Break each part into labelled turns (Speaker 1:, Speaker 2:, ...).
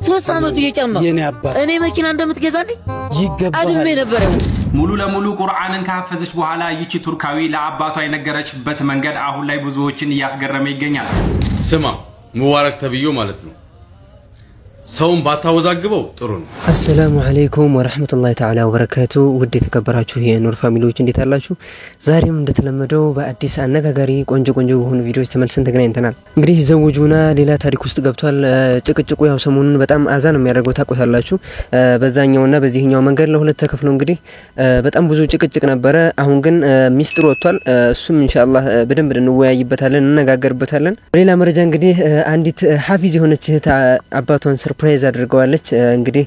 Speaker 1: 3 አመቱ የጫማ እኔ መኪና እንደምትገዛልኝ ይገባል አድሜ ነበር
Speaker 2: ሙሉ ለሙሉ ቁርአንን ካፈዘች በኋላ ይቺ ቱርካዊ ለአባቷ የነገረችበት መንገድ አሁን ላይ ብዙዎችን ያስገረመ ይገኛል
Speaker 3: ስማ ሙባረክ ተብዮ ማለት ነው ሰውን ባታወዛግበው ጥሩ ነው
Speaker 4: السلام عليكم ورحمة الله تعالى وبركاته ውድ የተከበራችሁ የኑር ፋሚሊዎች እንዴት አላችሁ ዛሬም እንደተለመደው በአዲስ አነጋጋሪ ቆንጆ የሆኑ ቪዲዮዎች ተመልሰን ተገናኝተናል እንግዲህ ዘውጁና ሌላ ታሪክ ውስጥ ገብቷል ጭቅጭቁ ያው ሰሞኑን በጣም አዛን የሚያደርገው ታቆታላችሁ በዛኛውና በዚህኛው መንገድ ለሁለት ተከፍሎ እንግዲህ በጣም ብዙ ጭቅጭቅ ነበረ አሁን ግን ሚስጥር ወጥቷል እሱም ኢንሻአላህ በደንብ እንወያይበታለን እንነጋገርበታለን ሌላ መረጃ እንግዲህ አንዲት ሐፊዝ የሆነች አባቷን ሰርፕራይዝ አድርገዋለች እንግዲህ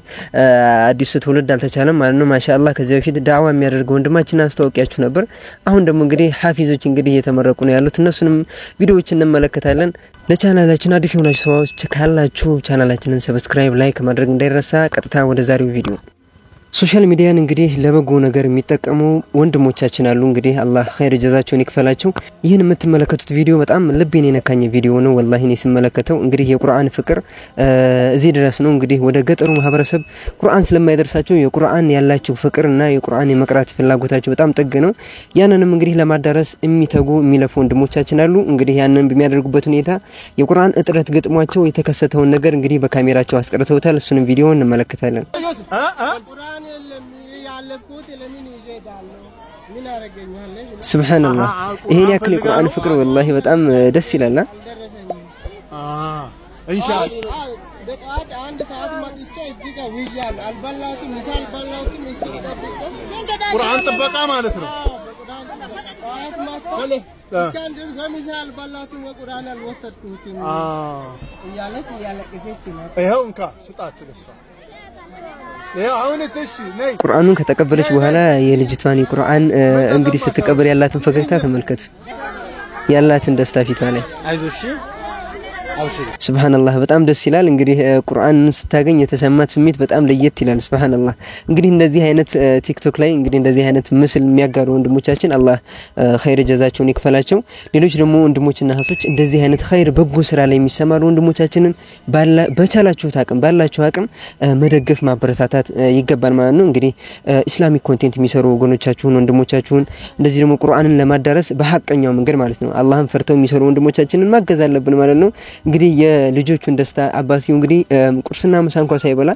Speaker 4: አዲስ ትውልድ አልተቻለም ማለት ነው ማሻአላህ ከዚህ በፊት ዳዕዋ የሚያደርገው ወንድማችን አስተዋውቂያችሁ ነበር አሁን ደግሞ እንግዲህ ሐፊዞች እንግዲህ እየተመረቁ ነው ያሉት እነሱንም ቪዲዮዎች እንመለከታለን ለቻናላችን አዲስ የሆናችሁ ሰዎች ካላችሁ ቻናላችንን ሰብስክራይብ ላይክ ማድረግ እንዳይረሳ ቀጥታ ወደ ዛሬው ቪዲዮ ሶሻል ሚዲያን እንግዲህ ለበጎ ነገር የሚጠቀሙ ወንድሞቻችን አሉ እንግዲህ አላህ ኸይር ጀዛቸውን ይክፈላቸው ይሄን የምትመለከቱት ቪዲዮ በጣም ልቤን የነካኝ ቪዲዮ ነው والله እኔ ስመለከተው እንግዲህ የቁርአን ፍቅር እዚህ ድረስ ነው እንግዲህ ወደ ገጠሩ ማህበረሰብ ቁርአን ስለማይደርሳቸው የቁርአን ያላቸው ፍቅርና የቁርአን የመቅራት ፍላጎታቸው በጣም ጥግ ነው ያንንም እንግዲህ ለማዳረስ የሚተጉ የሚለፉ ወንድሞቻችን አሉ እንግዲህ ያንን በሚያደርጉበት ሁኔታ የቁርአን እጥረት ገጥሟቸው የተከሰተውን ነገር እንግዲህ በካሜራቸው አስቀርተውታል እሱንም ቪዲዮ እንመለከታለን سبحان الله ይሄን ያክል ቁርአን ፍቅር والله በጣም ደስ ይላል
Speaker 5: ኢንሻአላህ በጣት አንድ ሰዓት ማጥቼ እዚህ ጋር ውያል አልበላቱ ምሳል በላቱ ቁርአን ጥበቃ ማለት ነው እስካንድር በምሳል በላቱ ቁርአን አልወሰድኩትም እያለች እያለቀሰች ነው ይሄው እንካ ስጣት ለሷ ቁርአኑን ከተቀበለች በኋላ የልጅቷን ቁርአን እንግዲህ ስትቀበል ያላትን ፈገግታ ተመልከቱ ያላትን ደስታ ፊቷ ላይ አይዞሽ ሱብሃንአላህ በጣም ደስ ይላል እንግዲህ ቁርአንን ስታገኝ የተሰማት ስሜት በጣም ለየት ይላል ሱብሃንአላህ እንግዲህ እንደዚህ አይነት ቲክቶክ ላይ እንግዲህ እንደዚህ አይነት ምስል የሚያጋሩ ወንድሞቻችን አላህ ኸይር ጀዛቸውን ይክፈላቸው ሌሎች ደግሞ ወንድሞችና እህቶች እንደዚህ አይነት ኸይር በጎ ስራ ላይ የሚሰማሩ ወንድሞቻችንን ባላችሁት አቅም ባላችሁ አቅም መደገፍ ማበረታታት ይገባል ማለት ነው እንግዲህ ኢስላሚክ ኮንቴንት የሚሰሩ ወገኖቻችሁን ወንድሞቻችሁን እንደዚህ ደግሞ ቁርአንን ለማዳረስ በሐቀኛው መንገድ ማለት ነው አላህን ፈርተው የሚሰሩ ወንድሞቻችንን ማገዝ አለብን ማለት ነው እንግዲህ የልጆቹን ደስታ አባሲው እንግዲህ ቁርስና ምሳ እንኳን ሳይበላ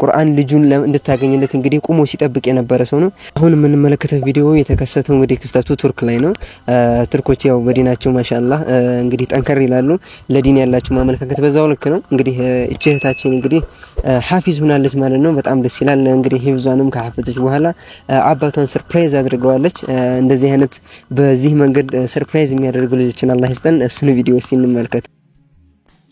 Speaker 5: ቁርአን ልጁን እንድታገኝለት እንግዲህ ቆሞ ሲጠብቅ የነበረ ሰው ነው አሁን የምንመለከተው ቪዲዮ የተከሰተው እንግዲህ ክስተቱ ቱርክ ላይ ነው ቱርኮች ያው በዲናቸው ማሻአላህ እንግዲህ ጠንከር ይላሉ ለዲን ያላቸው ማመለካከት በዛው ልክ ነው እንግዲህ እህታችን እንግዲህ ሐፊዝ ሆናለች ማለት ነው በጣም ደስ ይላል እንግዲህ ሂፍዟንም ከሐፈዘች በኋላ አባቷን ሰርፕራይዝ አድርገዋለች እንደዚህ አይነት በዚህ መንገድ ሰርፕራይዝ የሚያደርጉ ልጆችን አላህ ይስጠን እሱን ቪዲዮ እስቲ እንመልከት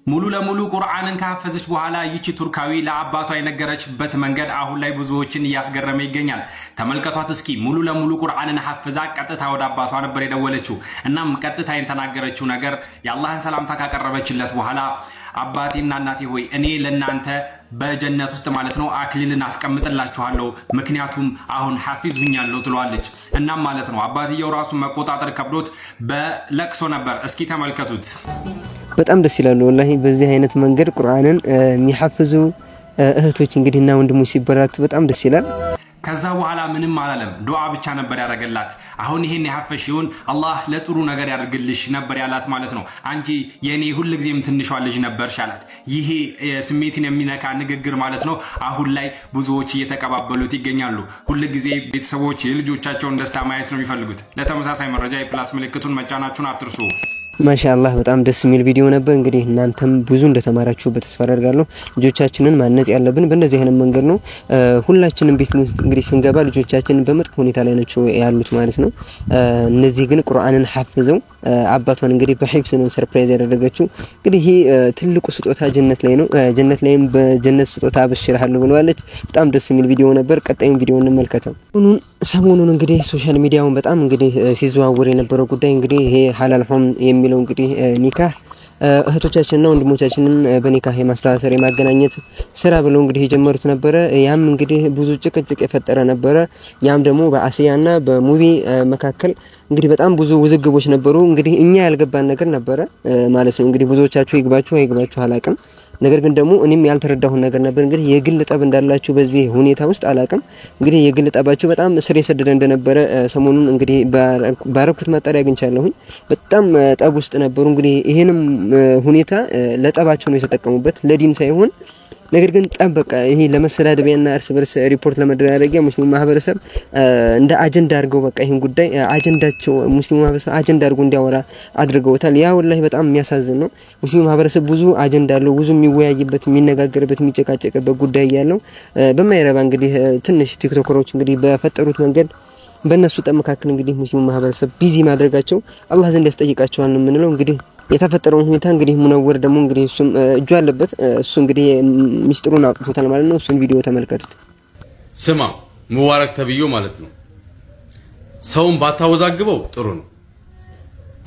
Speaker 2: ሙሉ ለሙሉ ቁርአንን ካፈዘች በኋላ ይቺ ቱርካዊ ለአባቷ የነገረችበት መንገድ አሁን ላይ ብዙዎችን ያስገረመ ይገኛል ተመልከቷት እስኪ ሙሉ ለሙሉ ቁርአንን ሐፍዛ ቀጥታ ወደ አባቷ ነበር የደወለችው እናም ቀጥታ የተናገረችው ነገር የአላህን ሰላምታ ካቀረበችለት በኋላ አባቴና እናቴ ሆይ እኔ ለናንተ በጀነት ውስጥ ማለት ነው አክሊልን አስቀምጥላችኋለሁ ምክንያቱም አሁን ሐፊዝ ሁኛለሁ ትሏለች እናም ማለት ነው አባትየው ራሱ መቆጣጠር ከብዶት በለቅሶ ነበር እስኪ ተመልከቱት
Speaker 4: በጣም ደስ ይላል والله በዚህ አይነት መንገድ ቁርአንን የሚሐፍዙ እህቶች እንግዲህና ወንድሞች ሲበራቱ በጣም ደስ ይላል
Speaker 2: ከዛ በኋላ ምንም አላለም ዱዓ ብቻ ነበር ያደረገላት አሁን ይሄን ያፈሽውን አላህ ለጥሩ ነገር ያድርግልሽ ነበር ያላት ማለት ነው አንቺ የኔ ሁሉ ጊዜም ትንሿ ልጅ ነበርሻላት ይሄ ስሜትን የሚነካ ንግግር ማለት ነው አሁን ላይ ብዙዎች እየተቀባበሉት ይገኛሉ ሁሉ ጊዜ ቤተሰቦች የልጆቻቸውን ደስታ ማየት ነው የሚፈልጉት ለተመሳሳይ መረጃ የፕላስ ምልክቱን መጫናችሁን አትርሱ
Speaker 4: ማሻአላህ በጣም ደስ የሚል ቪዲዮ ነበር እንግዲህ እናንተም ብዙ እንደተማራችሁበት ተስፋ አደርጋለሁ ልጆቻችንን ማነጽ ያለብን በእነዚህ አይነት መንገድ ነው ሁላችንም ቤት እንግዲህ ስንገባ ልጆቻችንን በመጥፎ ሁኔታ ላይ ናቸው ያሉት ማለት ነው እነዚህ ግን ቁርአንን ሐፍዘው አባቷን እንግዲህ በሂፍዝ ነው ሰርፕራይዝ ያደረገችው እንግዲህ ይሄ ትልቁ ስጦታ ጀነት ላይ ነው ጀነት ላይም በጀነት ስጦታ አብሽራለሁ ብለዋለች በጣም ደስ የሚል ቪዲዮ ነበር ቀጣዩን ቪዲዮ እንመልከተው ሰሞኑን እንግዲህ ሶሻል ሚዲያውን በጣም እንግዲህ ሲዘዋወር የነበረው ጉዳይ እንግዲህ ይሄ ሐላል ሆም የሚለው እንግዲህ ኒካህ እህቶቻችንና ወንድሞቻችንን በኒካህ የማስተሳሰር የማገናኘት ስራ ብለው እንግዲህ የጀመሩት ነበር ያም እንግዲህ ብዙ ጭቅጭቅ የፈጠረ ነበር ያም ደግሞ በአሲያና በሙቪ መካከል እንግዲህ በጣም ብዙ ውዝግቦች ነበሩ እንግዲህ እኛ ያልገባን ነገር ነበር ማለት ነው እንግዲህ ብዙዎቻችሁ ይግባችሁ አይግባችሁ አላቅም
Speaker 5: ነገር ግን ደግሞ እኔም ያልተረዳሁ ነገር ነበር እንግዲህ የግል ጠብ እንዳላችሁ በዚህ ሁኔታ ውስጥ አላቅም እንግዲህ የግል ጠባችሁ በጣም ስር የሰደደ እንደነበረ ሰሞኑን እንግዲህ ባረኩት ማጣሪያ አግኝቻለሁ በጣም ጠብ ውስጥ ነበሩ እንግዲህ ይሄንም ሁኔታ ለጠባቸው ነው የተጠቀሙበት ለዲን ሳይሆን ነገር ግን ጠበቃ ይሄ ለመሰዳደቢያና እርስ በርስ ሪፖርት ለመደራረጊያ ሙስሊም ማህበረሰብ እንደ አጀንዳ አድርገው በቃ ይሄን ጉዳይ አጀንዳቸው ሙስሊም ማህበረሰብ አጀንዳ አድርገው እንዲያወራ አድርገውታል ያ ወላሂ በጣም የሚያሳዝን ነው ሙስሊም ማህበረሰብ ብዙ አጀንዳ አለው ብዙ የሚወያይበት የሚነጋገርበት የሚጨቃጨቅበት ጉዳይ ያለው በማይረባ እንግዲህ ትንሽ ቲክቶከሮች እንግዲህ በፈጠሩት መንገድ በእነሱ ተመካከል እንግዲህ ሙስሊም ማህበረሰብ ቢዚ ማድረጋቸው አላህ ዘንድ ያስጠይቃቸዋል ነው ምንለው እንግዲህ የተፈጠረው ሁኔታ እንግዲህ ሙነወር ደግሞ እንግዲህ እሱም እጁ አለበት እሱ እንግዲህ ሚስጥሩን አውጥቶታል ማለት ነው እሱን ቪዲዮ ተመልከቱት
Speaker 3: ስማ ሙባረክ ተብዮ ማለት ነው ሰውን ባታወዛግበው ጥሩ ነው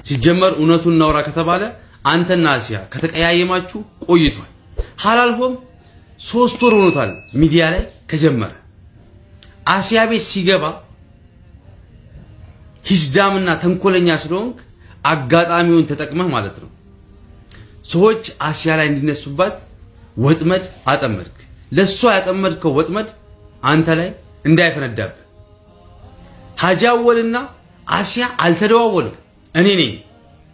Speaker 3: ሲጀመር እውነቱን እናውራ ከተባለ አንተና አሲያ ከተቀያየማችሁ ቆይቷል ሐላልሆም 3 ወር ሆኖታል ሚዲያ ላይ ከጀመረ አሲያ ቤት ሲገባ ሂስዳምና ተንኮለኛ ስለሆንክ አጋጣሚውን ተጠቅመህ ማለት ነው ሰዎች አሲያ ላይ እንዲነሱባት ወጥመድ አጠመድክ ለሷ ያጠመድከው ወጥመድ አንተ ላይ እንዳይፈነዳብ ሀጃወልና አሲያ አልተደዋወሉም እኔ ነኝ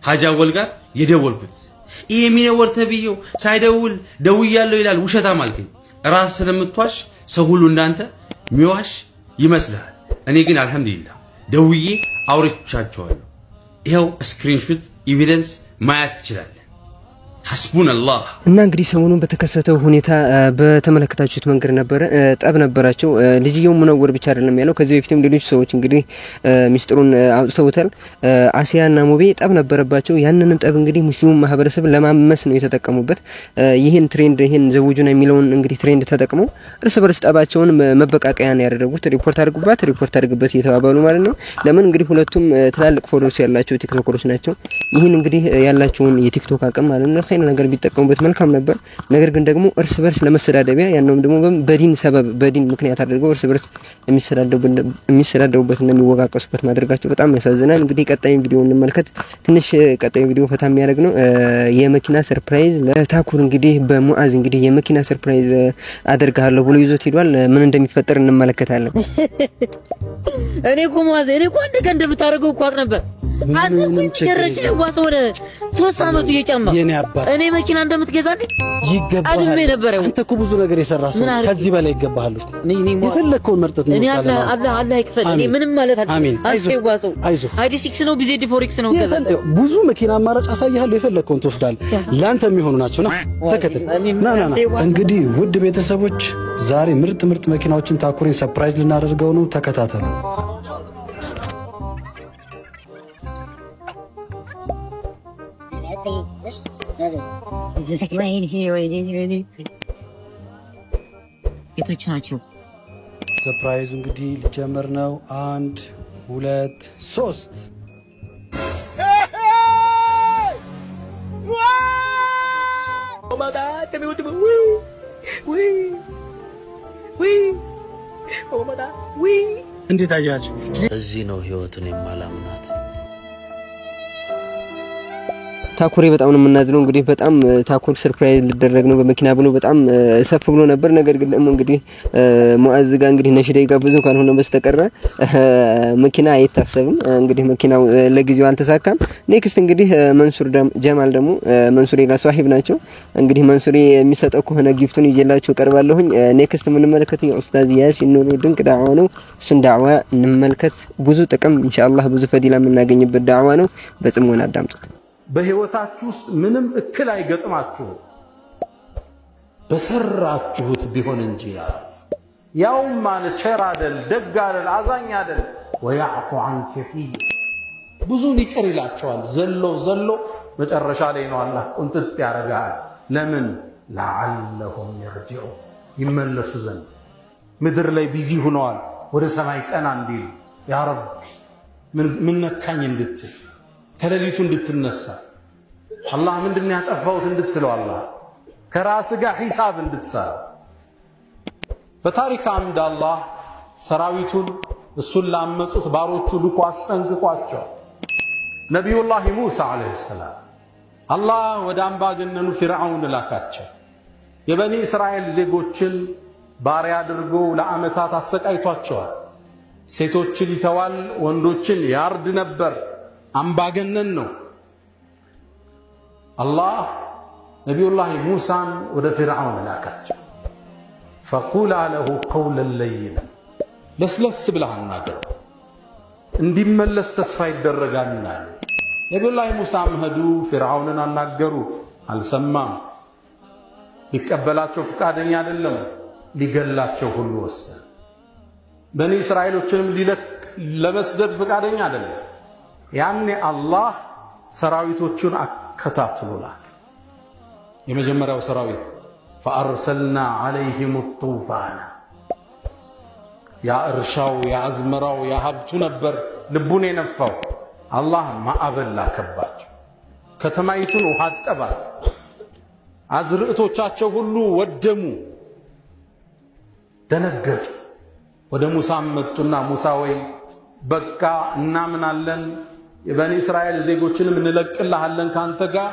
Speaker 3: ሀጃወል ጋር የደወልኩት ይሄ ሚነወር ተብየው ሳይደውል ደውያለሁ ይላል ውሸታ ማልከኝ ራስ ስለምትዋሽ ሰው ሁሉ እንዳንተ ሚዋሽ ይመስላል እኔ ግን አልহামዱሊላህ ደውዬ አውርቻቸዋለሁ ይሄው ስክሪንሾት ኤቪደንስ ማየት ይችላል ሐስቡናላህ
Speaker 5: እና እንግዲህ ሰሞኑን በተከሰተው ሁኔታ በተመለከታችሁት መንገድ ነበር ጠብ ነበራቸው ልጅየው ሙነወር ብቻ አይደለም ያለው ከዚህ በፊትም ሌሎች ሰዎች እንግዲህ ሚስጥሩን አውጥተውታል አሲያና ሙቤ ጠብ ነበረባቸው ያንንም ጠብ እንግዲህ ሙስሊሙ ማህበረሰብ ለማመስ ነው የተጠቀሙበት ይሄን ትሬንድ ይሄን ዘውጁና የሚለውን እንግዲህ ትሬንድ ተጠቅመው እርስ በርስ ጠባቸውን መበቃቀያን ያደረጉት ሪፖርት አድርጉበት እየተባባሉ ማለት ነው ለምን እንግዲህ ሁለቱም ትላልቅ ፎሎወርስ ያላቸው ቲክቶከሮች ናቸው ይሄን እንግዲህ ያላቸውን የቲክቶክ አቅም ማለት ነው ነገር ቢጠቀሙበት መልካም ነበር ነገር ግን ደግሞ እርስ በርስ ለመሰዳደቢያ ያንንም ደግሞ በዲን ሰበብ በዲን ምክንያት አድርገው እርስ በርስ የሚሰዳደቡበት እና የሚወቃቀሱበት ማድረጋቸው በጣም ያሳዝናል እንግዲህ ቀጣይ ቪዲዮ እንመልከት ትንሽ ቀጣይ ቪዲዮ ፈታ የሚያደርግ ነው የመኪና ሰርፕራይዝ ለታኩር እንግዲህ በሙአዝ እንግዲህ የመኪና ሰርፕራይዝ አደርጋለሁ ብሎ ይዞት ሄዷል ምን እንደሚፈጠር እንመለከታለን
Speaker 1: እኔ እኮ ሙአዝ እኔ እኮ አንድ ቀን እንደምታደርገው እኮ አቅ ነበር አንተ ምን ጀረሽ ዋስ ወደ 3 አመቱ እየጨማ እኔ መኪና እንደምትገዛልኝ
Speaker 6: ይገባል
Speaker 1: አድሜ ነበር
Speaker 6: አንተ እኮ ብዙ ነገር የሰራህ ሰው ከዚህ በላይ ይገባሃል የፈለከው መርጠት ነው
Speaker 1: አላህ ይክፈል እኔ ምንም ማለት
Speaker 6: አሜን
Speaker 1: አይዋሰው አይዲ 6 ነው ቢዜድ ፎሬክስ ነው ከዛ
Speaker 6: ብዙ መኪና አማራጭ አሳይሃለሁ የፈለከውን ትወስዳለህ ላንተ የሚሆኑ ናቸውና ተከተል ና እንግዲህ ውድ ቤተሰቦች ዛሬ ምርጥ መኪናዎችን ታኩሪን ሰርፕራይዝ ልናደርገው ነው ተከታተሉ
Speaker 1: ወይኔ የቶች ናቸው
Speaker 6: ሰርፕራይዙ እንግዲህ ሊጀመር ነው 1 2 3 እንዴት አያችሁ
Speaker 7: እዚህ ነው ህይወትን የማላምናት
Speaker 5: ታኩሪ በጣም ነው የምናዝነው እንግዲህ በጣም ታኩር ሰርፕራይዝ ሊደረግ ነው በመኪና ብሎ በጣም ሰፍ ብሎ ነበር ነገር ግን ደግሞ እንግዲህ ሙአዝ ጋር እንግዲህ ነሽዳ ይጋብዘው ካልሆነ በስተቀር መኪና አይታሰብም እንግዲህ መኪናው ለጊዜው አልተሳካም ኔክስት እንግዲህ መንሱር ጀማል ደግሞ መንሱሪ ጋር ሷሂብ ናቸው እንግዲህ መንሱሪ የሚሰጠው ከሆነ ጊፍቱን ይዤላችሁ ቀርባለሁኝ ኔክስት ምን እንመለከት ኡስታዝ ያሲን ኑሩ ድንቅ ዳዕዋ ነው እሱን ዳዕዋ እንመልከት ብዙ ጥቅም ኢንሻአላህ ብዙ ፈዲላ የምናገኝበት ዳዕዋ ነው በጽሞና አዳምጡት
Speaker 8: በህይወታችሁ ውስጥ ምንም እክል አይገጥማችሁ በሰራችሁት ቢሆን እንጂ ያው ማለት ቸር አይደል ደግ አይደል አዛኝ አይደል ወያዕፉ عن كثير ብዙን ይቅር ይላቸዋል ዘሎ መጨረሻ ላይ ነው አላህ ቁንጥጥ ያረጋል ለምን لعلهم يرجعون ይመለሱ ዘንድ ምድር ላይ ቢዚ ሆነዋል ወደ ሰማይ ቀና እንዲሉ ያ ረብ ምን ነካኝ እንድትል ከሌሊቱ እንድትነሳ አላህ ምንድነው ያጠፋውት እንድትለው አላህ ከራስ ጋር ሂሳብ እንድትሰራ በታሪክ አምድ አላህ ሰራዊቱን እሱን ላመጹት ባሮቹ ልኮ አስጠንቅቋቸው ነብዩላህ ሙሳ አለይሂ ሰላም አላህ ወደ አምባገነኑ ፊርዓውን ላካቸው የበኒ እስራኤል ዜጎችን ባሪያ አድርጎ ለዓመታት አሰቃይቷቸዋል። ሴቶችን ይተዋል፣ ወንዶችን ያርድ ነበር። አምባገነን ነው። አላህ ነቢዩላህ ሙሳን ወደ ፊርዓውን ላካቸው። ፈቁላ ለሁ ቀውለን ለይነን፣ ለስለስ ብለህ አናግረው እንዲመለስ ተስፋ ይደረጋልና። ነቢዩላህ ሙሳም ሄዱ፣ ፊርዓውንን አናገሩ። አልሰማም። ሊቀበላቸው ፈቃደኛ አይደለም። ሊገላቸው ሁሉ ወሰነ። በኒ እስራኤሎችንም ለመስደድ ፈቃደኛ አይደለም። ያኔ አላህ ሰራዊቶቹን አከታትሎ ላከ። የመጀመሪያው ሰራዊት ፈአርሰልና ዐለይሂም ጡፋና፣ ያ እርሻው ያ አዝመራው ያ ሀብቱ ነበር ልቡን የነፋው። አላህ ማዕበል ላከባቸው። ከተማይቱን ውሃ አጠባት። አዝርዕቶቻቸው ሁሉ ወደሙ። ደነገጡ። ወደ ሙሳም መጡና ሙሳ ወይ በቃ እናምናለን፣ የበኒ እስራኤል ዜጎችንም እንለቅልሃለን ካንተ ጋር፣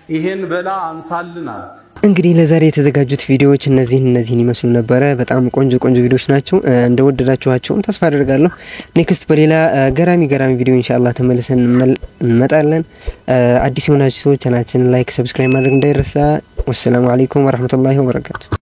Speaker 8: ይሄን በላ አንሳልናል።
Speaker 5: እንግዲህ ለዛሬ የተዘጋጁት ቪዲዮዎች እነዚህን ይመስሉ ነበረ። በጣም ቆንጆ ቪዲዮዎች ናቸው። እንደወደዳችኋቸውም ተስፋ አደርጋለሁ። ኔክስት በሌላ ገራሚ ቪዲዮ ኢንሻአላህ ተመልሰን እንመጣለን። አዲስ የሆናችሁ ሰዎች ቻናላችንን ላይክ፣ ሰብስክራይብ ማድረግ እንዳይረሳ። ወሰላሙ አለይኩም ወራህመቱላሂ ወበረካቱ።